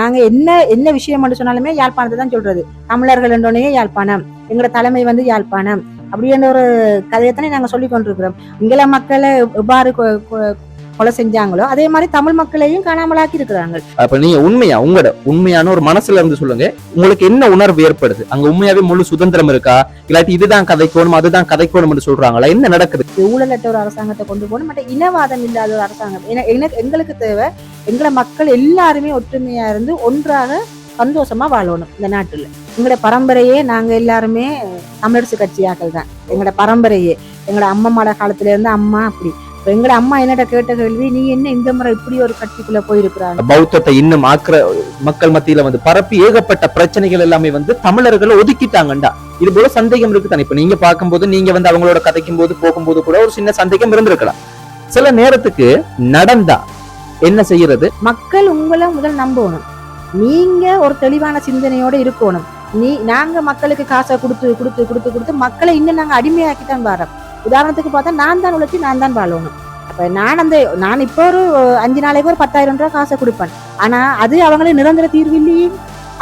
நாங்க என்ன என்ன விஷயம் மட்டும் சொன்னாலுமே யாழ்ப்பாணத்தை தான் சொல்றது. தமிழர்கள் என்றோடனே யாழ்ப்பாணம், எங்களோட தலைமை வந்து யாழ்ப்பாணம் அப்படின்ற ஒரு கதையத்தானே நாங்க சொல்லி கொண்டிருக்கிறோம். இங்கில மக்களை எவ்வாறு கொலை செஞ்சாங்களோ அதே மாதிரி தமிழ் மக்களையும் காணாமலாக்கி இருக்கிறாங்க. அப்ப நீங்க உங்களோட உண்மையான ஒரு மனசுல இருந்து சொல்லுங்க, உங்களுக்கு என்ன உணர்வு ஏற்படுது? அங்க உண்மையாவே முழு சுதந்திரம் இருக்கா, இல்லாட்டி இதுதான் கதைக்கணும் அதுதான் கதைக்கணும் சொல்றாங்களா? என்ன நடக்குது? ஊழலற்ற ஒரு அரசாங்கத்தை கொண்டு போகணும், மற்ற இனவாதம் இல்லாத ஒரு அரசாங்கம். எங்களுக்கு தேவை எங்களை மக்கள் எல்லாருமே ஒற்றுமையா இருந்து ஒன்றாக சந்தோஷமா வாழணும் இந்த நாட்டுல. எங்களோட பரம்பரையே நாங்க எல்லாருமே தமிழரசு கட்சியாக்கள் தான். எங்களோட பரம்பரையே எங்களோட அம்மாவோட காலத்துல இருந்து அம்மா அப்படி. எங்கட அம்மா என்னட்ட கேட்ட கேள்வி, நீ என்ன இந்த முறை இப்படி ஒரு கட்சிக்குள்ள போயிருக்கிறாங்க? பௌத்தத்தை இன்னும் மக்கள் மத்தியில வந்து பரப்பி ஏகப்பட்ட பிரச்சனைகள் எல்லாமே வந்து தமிழர்களை ஒதுக்கிட்டாங்கண்டா, இது போல சந்தேகம் இருக்கு தானே. இப்ப நீங்க பார்க்கும்போது நீங்க வந்து அவங்களோட கதைக்கும் போது போகும்போது கூட ஒரு சின்ன சந்தேகம் இருந்திருக்கலாம். சில நேரத்துக்கு நடந்தா என்ன செய்யறது? மக்கள் உங்களை முதல் நம்பணும். நீங்க ஒரு தெளிவான சிந்தனையோட இருக்கணும். நாங்க மக்களுக்கு காசை கொடுத்து கொடுத்து கொடுத்து கொடுத்து மக்களை இன்னும் நாங்க அடிமையாக்கித்தான் வரோம். உதாரணத்துக்கு பார்த்தா நான் தான் உழைச்சி நான் தான் வாழணும். அப்ப நான் இப்போ ஒரு 5 நாளைக்கு ஒரு 10,000 ரூபாய் காசை கொடுப்பேன். ஆனா அது அவங்களுக்கு நிரந்தர தீர்வு இல்லையே.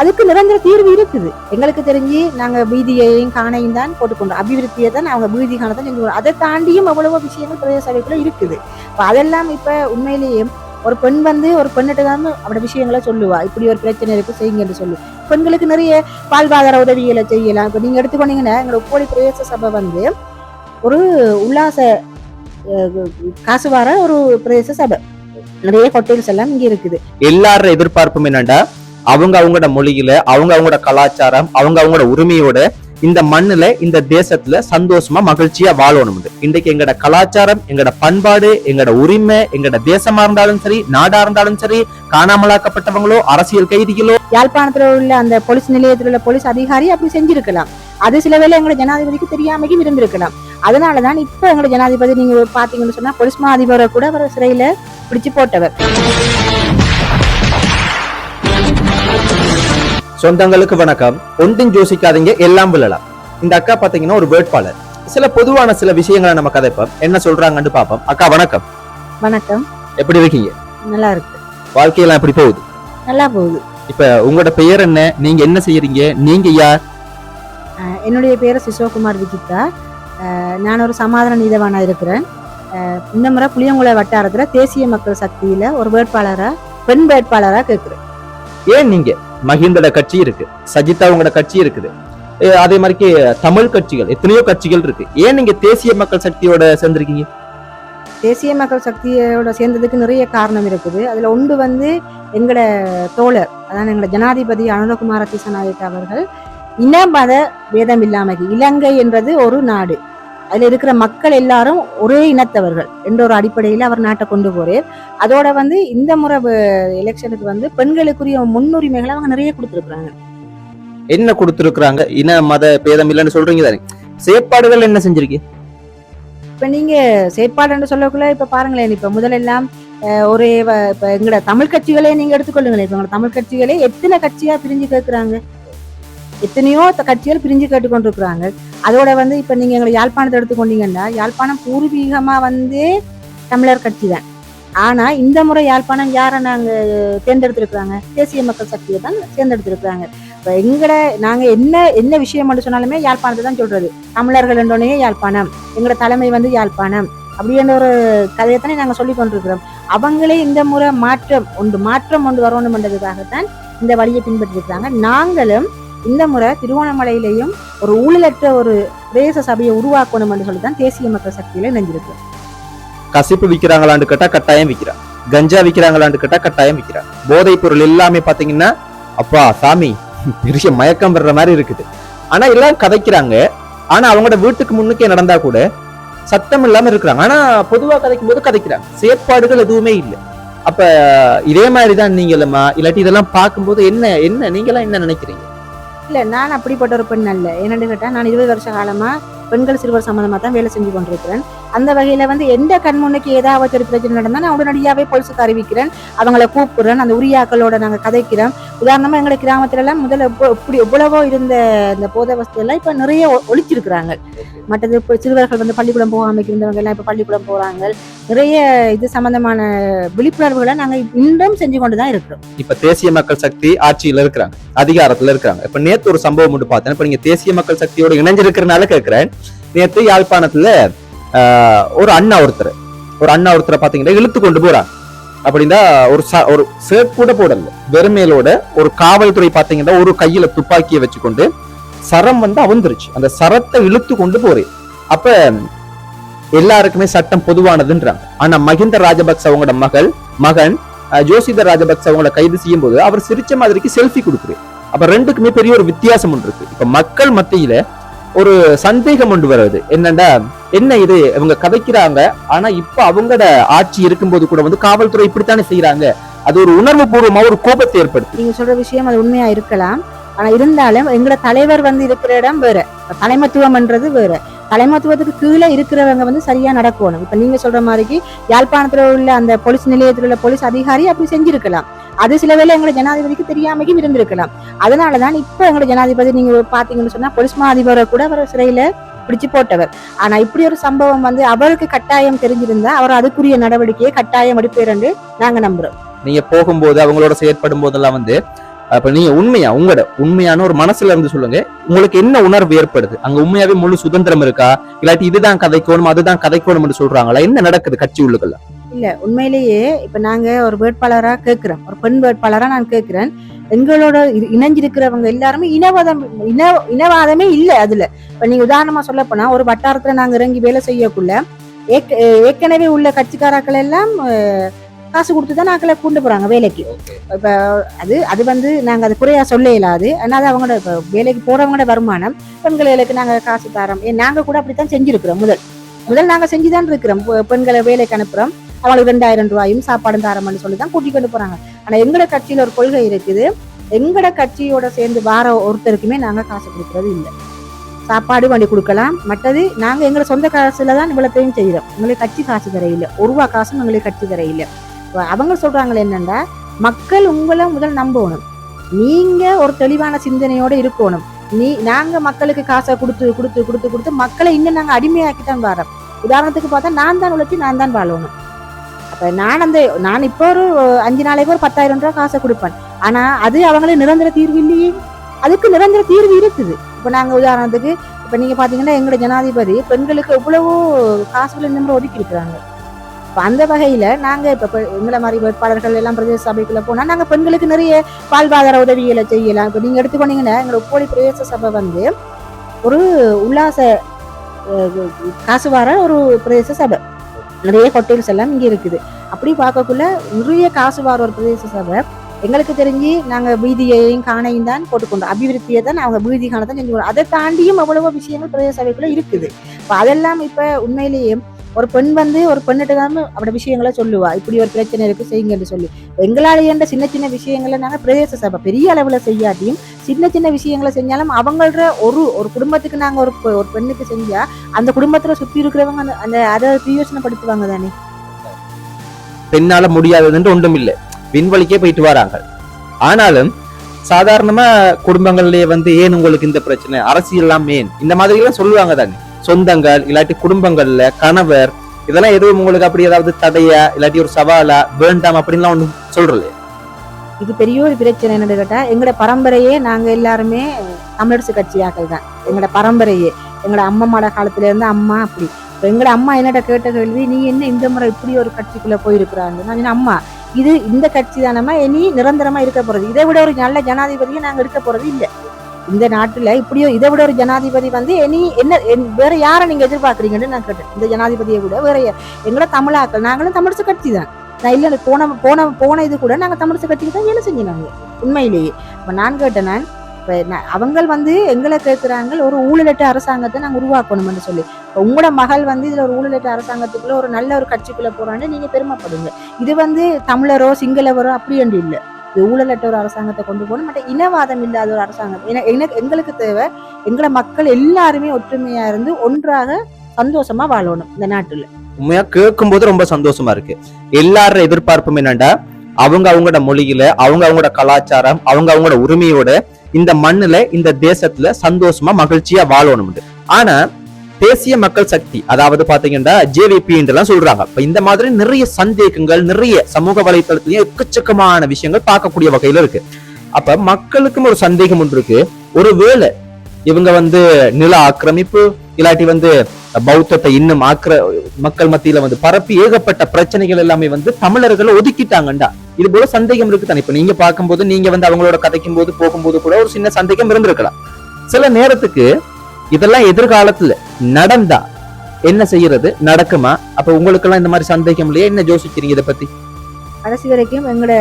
அதுக்கு நிரந்தர தீர்வு இருக்குது. எங்களுக்கு தெரிஞ்சு நாங்க வீதியையும் காணையும் தான் போட்டுக்கொண்டோம். அபிவிருத்தியை தான் அவங்க வீதி காண தான் செஞ்சு. அதை தாண்டியும் அவ்வளவோ விஷயங்கள் பிரதேச சபைக்குள்ள இருக்குது. இப்ப அதெல்லாம் இப்ப உண்மையிலேயே ஒரு பெண் வந்து ஒரு பெண்ணிட்ட தான் அவட விஷயங்களை சொல்லுவா, இப்படி ஒரு பிரச்சனை இருக்கு செய்யுங்க என்று சொல்லு. பெண்களுக்கு நிறைய வாழ்வாதார உதவிகளை செய்யலாம். இப்ப நீங்க எடுத்துக்கொண்டீங்கன்னா எங்களோட கோழி பிரதேச சபை வந்து ஒரு உல்லாச காசு வர ஒரு பிரதேச சபை. நிறைய ஹோட்டல்ஸ் எல்லாம் இங்க இருக்குது. எல்லாரோட எதிர்பார்ப்பும் என்னண்டா, அவங்களோட மொழியில அவங்களோட கலாச்சாரம் அவங்களோட உரிமையோட இந்த மண்ணுல இந்த தேசத்துல சந்தோஷமா மகிழ்ச்சியா வாழணும். இன்றைக்கு எங்கட கலாச்சாரம் எங்கட பண்பாடு எங்கட உரிமை எங்கட தேசமா இருந்தாலும் சரி நாடா இருந்தாலும் சரி, காணாமலாக்கப்பட்டவங்களோ அரசியல் கைதிகளோ, யாழ்ப்பாணத்துல உள்ள அந்த போலீஸ் நிலையத்தில் உள்ள போலீஸ் அதிகாரி அப்படி செஞ்சிருக்கலாம். அது சில வேளை எங்களோட ஜனாதிபதிக்கு தெரியாமையும் இருந்திருக்கலாம். அதனாலதான் இப்ப எங்களோட ஜனாதிபதி நீங்க பாத்தீங்கன்னு சொன்னா போலீஸ் மா அதிபரை கூட அவர் சிறையில பிடிச்சு போட்டவர். சொந்தங்களுக்கு வணக்கம். ஒன்றும் யோசிக்காதீங்க, எல்லாம் விழலாம். இந்த அக்கா பாத்தீங்கன்னா ஒரு வேட்பாளர். சில பொதுவான சில விஷயங்களை நம்ம கதைப்போம், என்ன சொல்றாங்கன்னு பாப்போம். அக்கா வணக்கம். வணக்கம். எப்படி இருக்கீங்க? நல்லா இருக்கு. வாழ்க்கையெல்லாம் எப்படி போகுது? நல்லா போகுது. இப்ப உங்களோட பெயர் என்ன, நீங்க என்ன செய்யறீங்க, நீங்க யார்? என்னுடைய பேரு சிசோகுமார் விஜிதா. நான் ஒரு சமாதான நீதவானா இருக்கிறேன். இந்த முறை புளியங்குள வட்டாரத்துல தேசிய மக்கள் சக்தியில ஒரு வேட்பாளரா பெண் வேட்பாளரா கேட்கிறேன். ஏன் நீங்க மஹிந்தோட கட்சி இருக்கு, சஜிதா உங்களோட கட்சி இருக்குது, அதே மாதிரி தமிழ் கட்சிகள் எத்தனையோ கட்சிகள் இருக்கு, ஏன் நீங்க தேசிய மக்கள் சக்தியோட சேர்ந்திருக்கீங்க? தேசிய மக்கள் சக்தியோட சேர்ந்ததுக்கு நிறைய காரணம் இருக்குது. அதுல ஒன்று வந்து எங்களோட தோழர், அதான் எங்களோட ஜனாதிபதி அனுரகுமார திசாநாயக்க அவர்கள் இன மத வேதம் இல்லாமல், இலங்கை என்றது ஒரு நாடு, அதுல இருக்கிற மக்கள் எல்லாரும் ஒரே இனத்தவர்கள் என்ற ஒரு அடிப்படையில அவர் நாட்டை கொண்டு போறார். அதோட வந்து இந்த முறை எலெக்ஷனுக்கு வந்து பெண்களுக்குரிய முன்னுரிமைகளை அவங்க நிறைய கொடுத்துருக்குறாங்க. என்ன கொடுத்துருக்குறாங்க? இன மத பேதம் இல்லைன்னு சொல்றீங்க தானே, செயற்பாடுகள் என்ன செஞ்சிருக்கீங்க? இப்ப நீங்க செயற்பாடுன்னு சொல்லக்குள்ள இப்ப பாருங்களேன், இப்ப முதலெல்லாம் ஒரே இப்ப எங்களோட தமிழ் கட்சிகளே நீங்க எடுத்துக்கொள்ளுங்களேன். இப்ப எங்களோட தமிழ் கட்சிகளே எத்தனை கட்சியா பிரிஞ்சு கேட்கிறாங்க, எத்தனையோ கட்சிகள் பிரிஞ்சு கேட்டுக்கொண்டிருக்கிறாங்க. அதோட வந்து இப்ப நீங்க எங்களை யாழ்ப்பாணத்தை எடுத்துக்கொண்டீங்கன்னா, யாழ்ப்பாணம் பூர்வீகமா வந்து தமிழர் கட்சி தான். ஆனா இந்த முறை யாழ்ப்பாணம் யாரை நாங்க தேர்ந்தெடுத்திருக்கிறாங்க? தேசிய மக்கள் சக்தியை தான் தேர்ந்தெடுத்திருக்கிறாங்க. இப்ப நாங்க என்ன விஷயம் மட்டும் சொன்னாலுமே யாழ்ப்பாணத்தை தான் சொல்றது. தமிழர்கள் என்றோடனே யாழ்ப்பாணம், எங்களோட தலைமை வந்து யாழ்ப்பாணம் அப்படின்ற ஒரு கதையத்தானே நாங்க சொல்லி கொண்டிருக்கிறோம். அவங்களே இந்த முறை மாற்றம் ஒன்று வரணும் என்றதுக்காகத்தான் இந்த வழியை பின்பற்றிருக்கிறாங்க. நாங்களும் இந்த முறை திருவோணமலையிலையும் ஒரு ஊழலற்ற ஒரு பிரதேச சபையை உருவாக்கணும் என்று சொல்லிதான் தேசிய மக்கள் சக்தியில இணைஞ்சிருக்கிறோம். கசிப்பு விற்கிறாங்களான்னு கேட்டா கட்டாயம் விற்கிறான், கஞ்சா விற்கிறாங்களான்னு கேட்டா கட்டாயம் விற்கிறான். போதைப் பொருள் எல்லாமே பாத்தீங்கன்னா அப்பா சாமி பெரிய மயக்கம் வர்ற மாதிரி இருக்குது. ஆனா எல்லாம் கதைக்கிறாங்க. ஆனா அவங்களோட வீட்டுக்கு முன்னுக்கே நடந்தா கூட சத்தம் இல்லாம இருக்கிறாங்க. ஆனா பொதுவா கதைக்கும் போது கதைக்கிறாங்க, செயற்பாடுகள் எதுவுமே இல்லை. அப்ப இதே மாதிரிதான் நீங்களம்மா, இல்லாட்டி இதெல்லாம் பார்க்கும்போது என்ன நீங்களாம் என்ன நினைக்கிறீங்க? இல்ல, நான் அப்படிப்பட்ட ஒரு பெண் அல்ல. என்னன்னு கேட்டா, நான் 20 வருஷ காலமா பெண்கள் சிறுவர் சம்பந்தமா தான் வேலை செஞ்சு கொண்டிருக்கிறேன். அந்த வகையில வந்து எந்த கண்முன்னுக்கு ஏதாவது ஒரு பிரச்சனை நடந்தா நான் உடனடியாவே போலீஸுக்கு அறிவிக்கிறேன், அவங்களை கூப்பிடுறேன், அந்த உரியாக்களோட நாங்க கதைக்கிறோம். உதாரணமா எங்களை கிராமத்துல எல்லாம் முதல்ல இப்படி எவ்வளவோ இருந்த இந்த போதை வசதி எல்லாம் இப்ப நிறைய ஒழிச்சிருக்கிறாங்க. மற்றது இப்போ சிறுவர்கள் வந்து பள்ளிக்கூடம் போகாம இருந்தவங்க எல்லாம் இப்ப பள்ளிக்கூடம் போறாங்க. நிறைய இது சம்பந்தமான விழிப்புணர்வுகளை நாங்க இன்னும் செஞ்சு கொண்டுதான் இருக்கிறோம். இப்ப தேசிய மக்கள் சக்தி ஆட்சியில இருக்கிறாங்க, அதிகாரத்துல இருக்கிறாங்க. இப்ப நேத்து ஒரு சம்பவம் மட்டும் பார்த்தேன். இப்ப நீங்க தேசிய மக்கள் சக்தியோட இணைஞ்சிருக்கிறதுனால கேட்கிறேன். நேத்து யாழ்ப்பாணத்துல ஒரு அண்ணா ஒருத்தரை பாத்தீங்கன்னா இழுத்து கொண்டு போறாங்க. அப்படின்னா ஒரு ஷர்ட் கூட போடல, வெறுமையிலோட ஒரு காவல்துறை பாத்தீங்கன்னா ஒரு கையில துப்பாக்கியை வச்சுக்கொண்டு சரம் வந்து அவுந்துருச்சு. அந்த சரத்தை இழுத்து கொண்டு போறேன். அப்ப எல்லாருக்குமே சட்டம் பொதுவானதுன்றாங்க. ஆனா மஹிந்த ராஜபக்ச அவங்களோட மகன் ஜோசித ராஜபக்ச அவங்களை கைது செய்யும் போது அவர் சிரிச்ச மாதிரிக்கு செல்ஃபி கொடுக்குறாரு. அப்ப ரெண்டுக்குமே பெரிய ஒரு வித்தியாசம் ஒன்று இருக்கு. இப்ப மக்கள் மத்தியில ஒரு சந்தேகம் கொண்டு வருது என்னன்னா, என்ன இது இவங்க கதைக்கிறாங்க, ஆனா இப்ப அவங்களோட ஆட்சி இருக்கும்போது கூட வந்து காவல்துறை இப்படித்தானே செய்யறாங்க. அது ஒரு உணர்வு பூர்வமா ஒரு கோபத்தை ஏற்படுத்தி. நீங்க சொல்ற விஷயம் அது உண்மையா இருக்கலாம். ஆனா இருந்தாலும் எங்களோட தலைவர் வந்து இருக்கிற இடம் வேற, தலைமத்துவம்ன்றது வேற. தலைமத்துவத்துக்கு கீழே இருக்கிறவங்க வந்து சரியா நடக்கணும். இப்ப நீங்க சொல்ற மாதிரி யாழ்ப்பாணத்துல உள்ள அந்த போலீஸ் நிலையத்தில் உள்ள போலீஸ் அதிகாரி அப்படி செஞ்சிருக்கலாம். அது சில வேளை எங்களை ஜனாதிபதிக்கு தெரியாமையும் இருந்திருக்கலாம். அதனாலதான் இப்ப எங்களை ஜனாதிபதி நீங்க பாத்தீங்கன்னு சொன்னா போலீஸ் மா அதிபரை கூட அவர் சிறையில பிடிச்சு போட்டவர். ஆனா இப்படி ஒரு சம்பவம் வந்து அவருக்கு கட்டாயம் தெரிஞ்சிருந்தா அவர் அதுக்குரிய நடவடிக்கையை கட்டாயம் எடுப்பேன்னு நாங்க நம்புறோம். நீங்க போகும்போது அவங்களோட செயற்படும் போதெல்லாம் வந்து அப்ப நீங்க உங்களோட உண்மையான ஒரு மனசுல இருந்து சொல்லுங்க, உங்களுக்கு என்ன உணர்வு ஏற்படுது? அங்க உண்மையாவே முழு சுதந்திரம் இருக்கா, இல்லாட்டி இதுதான் கதைக்கணும் அதுதான் கதைக்கணும்னு சொல்றாங்களா? என்ன நடக்குது கட்சி உள்ளுக்குள்ள? இல்ல உண்மையிலேயே இப்ப நாங்க ஒரு வேட்பாளரா கேட்கிறோம், ஒரு பெண் வேட்பாளரா நான் கேட்கிறேன். எங்களோட இணைஞ்சிருக்கிறவங்க எல்லாருமே இனவாதமே இல்ல. அதுல இப்ப நீங்க உதாரணமா சொல்ல போனா ஒரு வட்டாரத்துல நாங்க இறங்கி வேலை செய்யக்குள்ள ஏற்கனவே உள்ள கட்சிக்காராக்கள் எல்லாம் காசு கொடுத்துதான் நாக்களை கொண்டு போறாங்க வேலைக்கு. இப்ப அது வந்து நாங்க அது குறையா சொல்ல இயலாது. அதனால அவங்களோட வேலைக்கு போறவங்களோட வருமானம் பெண்களுக்கு நாங்க காசு தரோம். நாங்க கூட அப்படித்தான் செஞ்சிருக்கிறோம். முதல் நாங்க செஞ்சுதான் இருக்கிறோம். பெண்களை வேலைக்கு அனுப்புறோம், அவங்களுக்கு 2000 ரூபாயும் சாப்பாடும் தாரம்னு சொல்லிதான் கூட்டிக் கொண்டு போறாங்க. ஆனா எங்கட கட்சியில ஒரு கொள்கை இருக்குது, எங்கட கட்சியோட சேர்ந்து வார ஒருத்தருக்குமே நாங்க காசு கொடுக்கறது இல்லை. சாப்பாடு வண்டி கொடுக்கலாம், மற்றது நாங்க எங்களை சொந்த காசுலதான் இவ்வளத்தையும் செய்யறோம். எங்களுக்கு கட்சி காசு தரையில்லை, ஒரு ரூபா காசும் எங்களுக்கு கட்சி தரையில்லை. அவங்க சொல்றாங்களே என்னன்னா, மக்கள் உங்களை முதல் நம்பணும், நீங்க ஒரு தெளிவான சிந்தனையோட இருக்கணும். நாங்க மக்களுக்கு காசை கொடுத்து கொடுத்து கொடுத்து கொடுத்து மக்களை இன்னும் நாங்க அடிமையாக்கித்தான் வரோம். உதாரணத்துக்கு பார்த்தா நான் தான் உழைச்சி நான் தான் வாழணும். அப்ப நான் இப்போ ஒரு 5 நாளைக்கு ஒரு 10,000 ரூபாய் காசை கொடுப்பேன். ஆனா அது அவங்களுக்கு நிரந்தர தீர்வு இல்லையே. அதுக்கு நிரந்தர தீர்வு இருக்குது. இப்ப நாங்க உதாரணத்துக்கு இப்ப நீங்க பாத்தீங்கன்னா எங்களோட ஜனாதிபதி பெண்களுக்கு எவ்வளவோ காசுகள் இந்த மாதிரி ஒதுக்கி இருக்கிறாங்க. அந்த வகையில நாங்க இப்ப எங்களை மாதிரி வேட்பாளர்கள் எல்லாம் பிரதேச சபைக்குள்ள போனா நாங்க பெண்களுக்கு நிறைய வாழ்வாதார உதவிகளை செய்யலாம். இப்ப நீங்க எடுத்துக்கொண்டீங்கன்னா எங்களோட போலி பிரதேச சபை வந்து ஒரு உல்லாச காசு வர ஒரு பிரதேச சபை, நிறைய ஹோட்டல்ஸ் எல்லாம் இங்க இருக்குது. அப்படி பார்க்கக்குள்ள நிறைய காசு வர ஒரு பிரதேச சபை. எங்களுக்கு தெரிஞ்சு நாங்க வீதியையும் காணையும் தான் போட்டுக்கொண்டோம், அபிவிருத்தியை தான் அவங்க வீதி காண தான் செஞ்சுக்கணும். அதை தாண்டியும் எவ்வளவோ விஷயங்கள் பிரதேச சபைக்குள்ள இருக்குது. இப்ப அதெல்லாம் இப்ப உண்மையிலேயே ஒரு பெண் வந்து ஒரு பெண்ணிட்ட தான் அவட விஷயங்களை சொல்லுவா, இப்படி ஒரு பிரச்சனை இருக்கு செய்யுங்கன்னு சொல்லி. எங்களாலேயே சின்ன சின்ன விஷயங்களை நாங்க பிரதேச சபை பெரிய அளவுல செய்யாட்டியும் சின்ன சின்ன விஷயங்களை செஞ்சாலும் அவங்கள ஒரு குடும்பத்துக்கு நாங்க ஒரு பெண்ணுக்கு செஞ்சா அந்த குடும்பத்துல சுத்தி இருக்கிறவங்க அந்த அதை பிரயோசனப்படுத்துவாங்க தானே. பெண்ணால முடியாததுன்னு ஒன்றும் இல்லை, விண்வெளிக்கே போயிட்டு வராங்க. ஆனாலும் சாதாரணமா குடும்பங்கள்லயே வந்து ஏன் உங்களுக்கு இந்த பிரச்சனை, அரசியல்லாம் ஏன் இந்த மாதிரி எல்லாம் சொல்லுவாங்க தானே. சொந்தங்கள் இல்லாட்டி குடும்பங்கள்ல கணவர் இதெல்லாம் எதுவும் உங்களுக்கு அப்படி ஏதாவது தடையா இல்லாட்டி ஒரு சவாலா வேண்டாம் அப்படின்லாம் ஒண்ணு சொல்றல? இது பெரிய ஒரு பிரச்சனை என்னன்னு கேட்டா, எங்களோட பரம்பரையே நாங்க எல்லாருமே தமிழரசு கட்சியாக்கள் தான். எங்களோட பரம்பரையே எங்களோட அம்மாவோட காலத்துல இருந்து அம்மா அப்படி. எங்களோட அம்மா என்னட்ட கேட்ட கேள்வி, நீ என்ன இந்த முறை இப்படி ஒரு கட்சிக்குள்ள போயிருக்கிறாங்க. நான் அம்மா இது இந்த கட்சி தானம்மா இனி நிரந்தரமா இருக்க போறது, இதை விட ஒரு நல்ல ஜனாதிபதியை நாங்க இருக்க போறது இல்லை இந்த நாட்டுல. இப்படியோ இதை விட ஒரு ஜனாதிபதி வந்து இனி என்ன வேற யாரை நீங்க எதிர்பார்க்குறீங்கன்னு நான் கேட்டேன். இந்த ஜனாதிபதியை விட வேற எங்களோட தமிழாக்கள், நாங்களும் தமிழரசு கட்சி தான். நான் இல்லை போன இது கூட நாங்க தமிழரசு கட்சிக்கு தான் வேலை செஞ்சினாங்க உண்மையிலேயே. இப்ப நான் கேட்டேன், அவங்க வந்து எங்களை கேட்கிறாங்க ஒரு ஊழலற்ற அரசாங்கத்தை நாங்க உருவாக்கணும்னு சொல்லி. உங்களோட மகள் வந்து இதுல ஒரு ஊழலற்ற அரசாங்கத்துக்குள்ள ஒரு நல்ல ஒரு கட்சிக்குள்ள போறான்னு நீங்க பெருமைப்படுங்க. இது வந்து தமிழரோ சிங்களவரோ அப்படி என்று இல்லை, ஊழலற்ற ஒரு அரசாங்கத்தை கொண்டு போகணும், மற்ற இனவாதம் இல்லாத ஒரு அரசாங்கம். எங்களுக்கு தேவை எங்களை மக்கள் எல்லாருமே ஒற்றுமையா இருந்து ஒன்றாக சந்தோஷமா வாழணும் இந்த நாட்டுல. உண்மையா கேட்கும் போது ரொம்ப சந்தோஷமா இருக்கு. எல்லாரும் எதிர்பார்ப்பும் என்னண்டா, அவங்க அவங்களோட மொழியில அவங்களோட கலாச்சாரம் அவங்களோட உரிமையோட இந்த மண்ணுல இந்த தேசத்துல சந்தோஷமா மகிழ்ச்சியா வாழணும். ஆனா தேசிய மக்கள் சக்தி அதாவது பாத்தீங்கன்னா JVP எல்லாம் சொல்றாங்க. இப்ப இந்த மாதிரி நிறைய சந்தேகங்கள் நிறைய சமூக வலைத்தளத்திலேயே எக்கச்சக்கமான விஷயங்கள் பார்க்கக்கூடிய வகையில இருக்கு. அப்ப மக்களுக்கும் ஒரு சந்தேகம் ஒன்று இருக்கு, ஒருவேளை இவங்க நில ஆக்கிரமிப்பு இல்லாட்டி பௌத்தத்தை இன்னும் மக்கள் மத்தியில பரப்பி ஏகப்பட்ட பிரச்சனைகள் எல்லாமே தமிழர்களை ஒதுக்கிட்டாங்கண்டா இது போல சந்தேகம் இருக்கு தானே. இப்ப நீங்க பார்க்கும்போது நீங்க அவங்களோட கதைக்கும் போது போகும்போது கூட ஒரு சின்ன சந்தேகம் இருந்திருக்கலாம். சில நேரத்துக்கு இதெல்லாம் எதிர்காலத்துல நடந்தா என்ன செய்யறது, நடக்குமா? அப்ப உங்களுக்கு எல்லாம் இந்த மாதிரி சந்தேகம் இல்லையா? என்ன யோசிக்கிறீங்க இதை பத்தி? கடைசி வரைக்கும் எங்களோட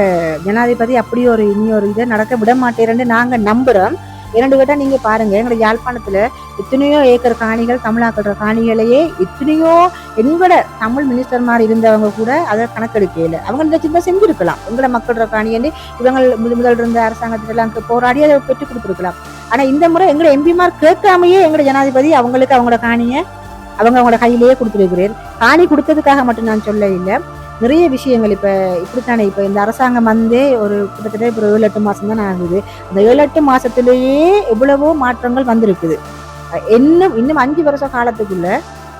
ஜனாதிபதி அப்படி இனி ஒரு இதை நடக்க விட மாட்டேன்னு நாங்க நம்புறோம். இரண்டு கேட்டா நீங்க பாருங்க, எங்களோட யாழ்ப்பாணத்துல எத்தனையோ ஏக்கர் காணிகள் தமிழாக்கிற காணிகளையே எத்தனையோ எங்களோட தமிழ் மினிஸ்டர் மாதிரி இருந்தவங்க கூட அதை கணக்கெடுக்கல. அவங்க இந்த சின்ன செஞ்சிருக்கலாம். எங்களோட மக்களோட காணின்னு இவங்க முதல் இருந்த அரசாங்கத்திலாம் போராடி அதை பெற்றுக் கொடுத்துருக்கலாம். ஆனா இந்த முறை எங்களோட எம்பிமார் கேட்காமையே எங்களோட ஜனாதிபதி அவங்களுக்கு அவங்களோட காணியை அவங்களோட கையிலேயே கொடுத்துருக்கிறேன். காணி கொடுத்ததுக்காக மட்டும் நான் சொல்ல இல்லை, நிறைய விஷயங்கள் இப்ப இப்படித்தானே. இப்ப இந்த அரசாங்கம் ஒரு கிட்டத்தட்ட இப்ப 7-8 மாசம் தான் ஆகுது. அந்த 7-8 மாசத்திலேயே எவ்வளவோ மாற்றங்கள் வந்திருக்குது. இன்னும் 5 வருஷ காலத்துக்குள்ள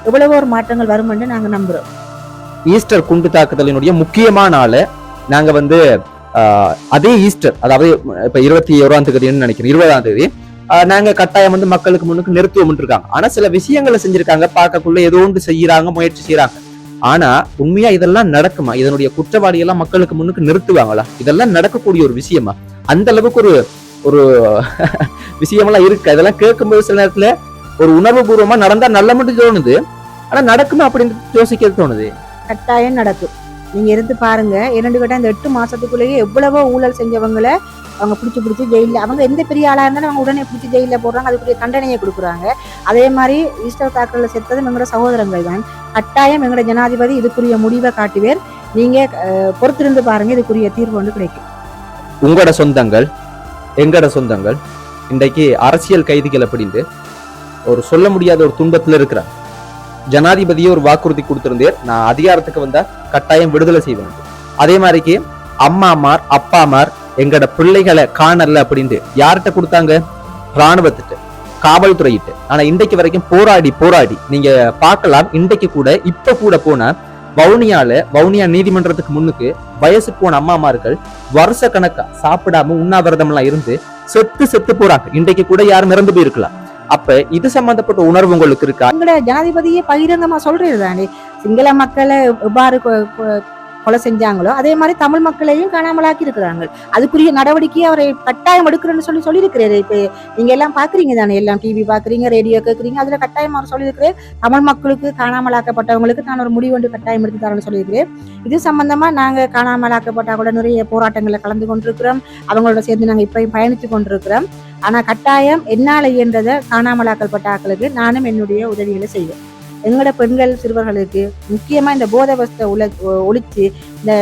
எவ்வளவோ ஒரு மாற்றங்கள் வரும் என்று நாங்க நம்புறோம். ஈஸ்டர் குண்டு தாக்குதலினுடைய முக்கியமான நாள் நாங்க அதே ஈஸ்டர் அதாவது இப்ப 21ஆம் தேதின்னு நினைக்கிறேன், 20ஆம் தேதி நாங்க கட்டாயம் மக்களுக்கு முன்னுக்கு நிறுத்துவோம் இருக்காங்க. ஆனா சில விஷயங்களை செஞ்சிருக்காங்க, பார்க்கக்குள்ள ஏதோ ஒன்று செய்யறாங்க, முயற்சி செய்யறாங்க. ஆனா உண்மையா இதெல்லாம் நடக்குமா? இதனுடைய குற்றவாளி எல்லாம் மக்களுக்கு முன்னுக்கு நிறுத்துவாங்களா? இதெல்லாம் நடக்கக்கூடிய ஒரு விஷயமா? அந்த அளவுக்கு ஒரு விஷயமெல்லாம் இருக்கு. இதெல்லாம் கேட்கும்போது சில நேரத்துல ஒரு உணர்வு பூர்வமா நடந்தா நல்ல மட்டும் தோணுது, ஆனா நடக்குமா அப்படின்னு யோசிக்கிறது தோணுது. கட்டாயம் நடக்கும். நீங்க இருந்து பாருங்க, 2 கட்ட இந்த 8 மாசத்துக்குள்ளேயே எவ்வளவோ ஊழல் செஞ்சவங்களை அவங்க பிடிச்சி ஜெயில, அவங்க எந்த பெரிய ஆளா இருந்தாலும் அவங்க உடனே பிடிச்சி ஜெயில போடுறாங்க, அதுக்குரிய தண்டனையை கொடுக்குறாங்க. அதே மாதிரி ஈஸ்டர் தாக்குதலில் செத்ததும் எங்களோட சகோதரங்கள் தான். கட்டாயம் எங்களோட ஜனாதிபதி இதுக்குரிய முடிவை காட்டுவேர். நீங்க பொறுத்திருந்து பாருங்க, இதுக்குரிய தீர்வு கிடைக்கும். உங்களோட சொந்தங்கள் எங்களோட சொந்தங்கள் இன்றைக்கு அரசியல் கைதிகள் அப்படின்ட்டு ஒரு சொல்ல முடியாத ஒரு துன்பத்துல இருக்கிறார். ஜனாதிபதியே ஒரு வாக்குறுதி கொடுத்திருந்தேன், நான் அதிகாரத்துக்கு வந்தா கட்டாயம் விடுதலை செய்வேன். அதே மாதிரிக்கு அம்மாமார் அப்பாமார் எங்கட பிள்ளைகளை காணல அப்படின்ட்டு யார்கிட்ட கொடுத்தாங்க? ராணுவத்திட்ட, காவல்துறையிட்டு. ஆனா இன்றைக்கு வரைக்கும் போராடி நீங்க பார்க்கலாம். இன்றைக்கு கூட இப்ப கூட போனா வவுனியா நீதிமன்றத்துக்கு முன்னுக்கு வயசு போன அம்மாமார்கள் வருஷ கணக்கா சாப்பிடாம உண்ணாவிரதம் எல்லாம் இருந்து செத்து போறாங்க. இன்றைக்கு கூட யாரும் இறந்து போயிருக்கலாம். அப்ப இது சம்பந்தப்பட்ட உணர்வு உங்களுக்கு இருக்கா? எங்கட ஜனாதிபதியே பகிரங்கமா சொல்றது தானே, சிங்கள மக்களை எவ்வாறு கொலை செஞ்சாங்களோ அதே மாதிரி தமிழ் மக்களையும் காணாமலாக்கி இருக்கிறாங்க. அதுக்குரிய நடவடிக்கையை அவரை கட்டாயம் எடுக்கிறேன்னு சொல்லியிருக்கிறாரு. இப்ப நீங்க எல்லாம் பாக்குறீங்க தானே, எல்லாம் டிவி பாக்குறீங்க, ரேடியோ கேட்குறீங்க, அதுல கட்டாயம் அவர் சொல்லியிருக்கிறேன், தமிழ் மக்களுக்கு காணாமலாக்கப்பட்டவங்களுக்கு நான் ஒரு முடிவு கட்டாயம் எடுத்து தரேன்னு சொல்லியிருக்கிறேன். இது சம்பந்தமா நாங்க காணாமலாக்கப்பட்ட கூட நிறைய போராட்டங்களை கலந்து கொண்டிருக்கிறோம், அவங்களோட சேர்ந்து நாங்க இப்ப பயணித்து கொண்டிருக்கிறோம். ஆனா கட்டாயம் என்னால இயன்றதை காணாமலாக்கப்பட்ட ஆக்களுக்கு நானும் என்னுடைய உதவிகளை செய்வேன். எங்களோட பெண்கள் சிறுவர்களுக்கு முக்கியமா இந்த போதை வஸ்தை ஒழிச்சு இந்த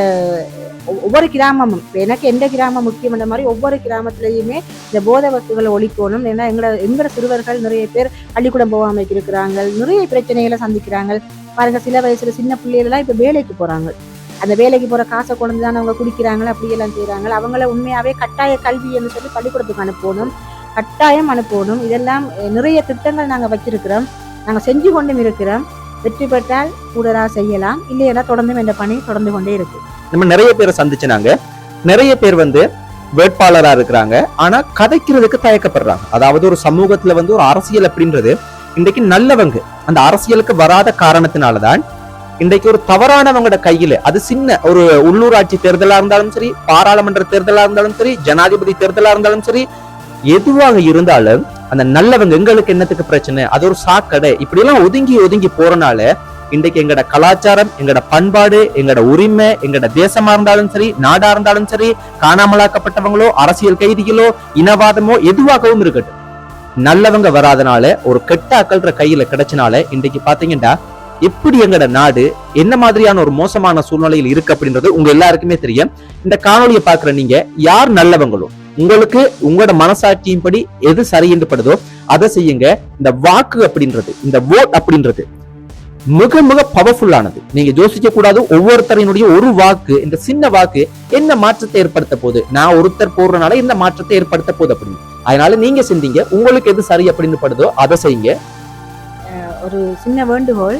ஒவ்வொரு கிராமமும், எனக்கு எந்த கிராமம் முக்கியம் என்ற மாதிரி ஒவ்வொரு கிராமத்திலையுமே இந்த போதை வஸ்துகளை ஒழிக்கணும். ஏன்னா எங்களோட சிறுவர்கள் நிறைய பேர் பள்ளிக்கூடம் போகாம இருக்கிறாங்க, நிறைய பிரச்சனைகளை சந்திக்கிறாங்க. பாருங்க, சில வயசுல சின்ன பிள்ளைகளெல்லாம் இப்ப வேலைக்கு போறாங்க. அந்த வேலைக்கு போற காசை கொண்டு தான் அவங்க குடிக்கிறாங்க, அப்படியெல்லாம் செய்யறாங்க. அவங்கள உண்மையாவே கட்டாய கல்வி என்று சொல்லி பள்ளிக்கூடத்துக்கு அனுப்பணும், கட்டாயம் அனுப்பணும். இதெல்லாம் நிறைய திட்டங்கள் நாங்க வச்சிருக்கிறோம், நாங்க செஞ்சு கொண்டும் இருக்கிறோம். வெற்றி பெற்றால் கூடரா செய்யலாம், இல்லையா தொடர்ந்து இந்த பணி தொடர்ந்து கொண்டே இருக்கு. நம்ம நிறைய பேரை சந்திச்சுனாங்க, நிறைய பேர் வேட்பாளரா இருக்கிறாங்க, ஆனா கதைக்கிறதுக்கு தயக்கப்படுறாங்க. அதாவது ஒரு சமூகத்துல ஒரு அரசியல் அப்படின்றது இன்றைக்கு நல்லவங்க அந்த அரசியலுக்கு வராத காரணத்தினாலதான் இன்றைக்கு ஒரு தவறானவங்களோட கையில, அது சின்ன ஒரு உள்ளூராட்சி தேர்தலா இருந்தாலும் சரி, பாராளுமன்ற தேர்தலா இருந்தாலும் சரி, ஜனாதிபதி தேர்தலா இருந்தாலும் சரி, எதுவாக இருந்தாலும் அந்த நல்லவங்க எங்களுக்கு என்னத்துக்கு பிரச்சனை, அது ஒரு சாக்கடை, இப்படி எல்லாம் ஒதுங்கி போறனால இன்றைக்கு எங்கட கலாச்சாரம், எங்கட பண்பாடு, எங்கட உரிமை, எங்கட தேசமா இருந்தாலும் சரி, நாடா இருந்தாலும் சரி, காணாமலாக்கப்பட்டவங்களோ அரசியல் கைதிகளோ இனவாதமோ எதுவாகவும் இருக்கட்டும், நல்லவங்க வராதனால ஒரு கெட்ட அக்கல்ற கையில கிடைச்சனால இன்றைக்கு பாத்தீங்கன்னா எப்படி எங்கட நாடு என்ன மாதிரியான ஒரு மோசமான சூழ்நிலையில் இருக்கு அப்படின்றது உங்க எல்லாருக்குமே தெரியும். இந்த காணொலியை பாக்குற நீங்க யார் நல்லவங்களோ, உங்களுக்கு உங்களோட மனசாட்சியின் படி எது சரி என்று படுதோ அதை செய்யுங்க. இந்த வாக்கு அப்படின்றது, இந்த ஓட் அப்படின்றது மிக மிக பவர்ஃபுல்லானது. நீங்க யோசிக்க கூடாது ஒவ்வொருத்தரினுடைய ஒரு வாக்கு, இந்த சின்ன வாக்கு என்ன மாற்றத்தை ஏற்படுத்த போகுது, நான் ஒருத்தர் போடுறதுனால என்ன மாற்றத்தை ஏற்படுத்த போகுது அப்படின்னு. அதனால நீங்க சிந்திங்க, உங்களுக்கு எது சரி அப்படின்னு படுதோ அதை செய்யுங்க. ஒரு சின்ன வேண்டுகோள்,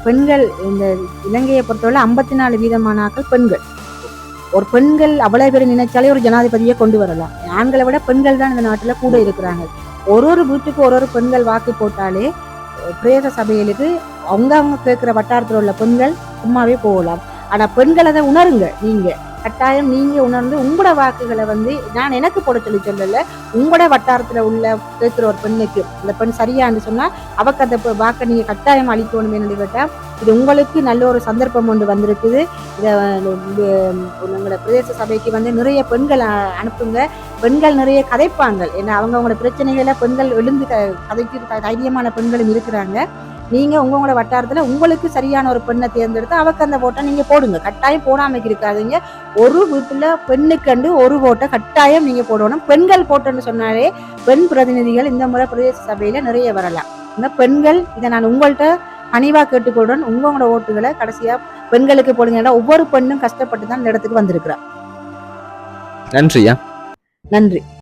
பெண்கள் இந்த இலங்கையை பொறுத்தவரை 54% பெண்கள். ஒரு பெண்கள் அவ்வளவு பேர் நினைச்சாலே ஒரு ஜனாதிபதியை கொண்டு வரலாம். ஆண்களை விட பெண்கள் தான் இந்த நாட்டுல கூட இருக்கிறாங்க. ஒரு வீட்டுக்கு ஒரு பெண்கள் வாக்கு போட்டாலே பிரேத சபைகளுக்கு அவங்க கேட்கிற வட்டாரத்தில் உள்ள பெண்கள் சும்மாவே போகலாம். ஆனா பெண்கள் அதை உணருங்க. நீங்க கட்டாயம் நீங்க உணர்ந்து உங்களோட வாக்குகளை நான் எனக்கு போட சொல்லல, உங்களோட வட்டாரத்துல உள்ள கேட்கிற ஒரு பெண்ணுக்கு அந்த பெண் சரியான்னு சொன்னா அவக்கு அந்த வாக்கை நீங்க கட்டாயம் அளிக்கணும் என்று கேட்டா, இது உங்களுக்கு நல்ல ஒரு சந்தர்ப்பம் ஒன்று வந்திருக்குது. இதை உங்களோட பிரதேச சபைக்கு நிறைய பெண்கள் அனுப்புங்க. பெண்கள் நிறைய கதைப்பாங்க. ஏன்னா அவங்களோட பிரச்சனைகளை பெண்கள் எழுந்து கதைக்கு தைரியமான பெண்களும் இருக்கிறாங்க. நீங்க உங்களோட வட்டாரத்துல உங்களுக்கு சரியான ஒரு பெண்ணை தேர்ந்தெடுத்து அவக்கு அந்த ஓட்டை நீங்க போடுங்க. கட்டாயம் போடாம இருக்காதீங்க. ஒரு வீட்டுல பெண்ணுக்கண்டு ஒரு ஓட்டை கட்டாயம் நீங்க போடணும். பெண்கள் போட்டோன்னு சொன்னாலே பெண் பிரதிநிதிகள் இந்த முறை பிரதேச சபையில நிறைய வரலாம். இந்த பெண்கள் இதை நான் உங்கள்கிட்ட பணிவா கேட்டுக்கொள்றேன். உங்களோட ஓட்டுகளை கடைசியா பெண்களுக்கு போடுங்க. ஒவ்வொரு பெண்ணும் கஷ்டப்பட்டு தான் இந்த இடத்துக்கு வந்திருக்கிறா. நன்றியா. நன்றி.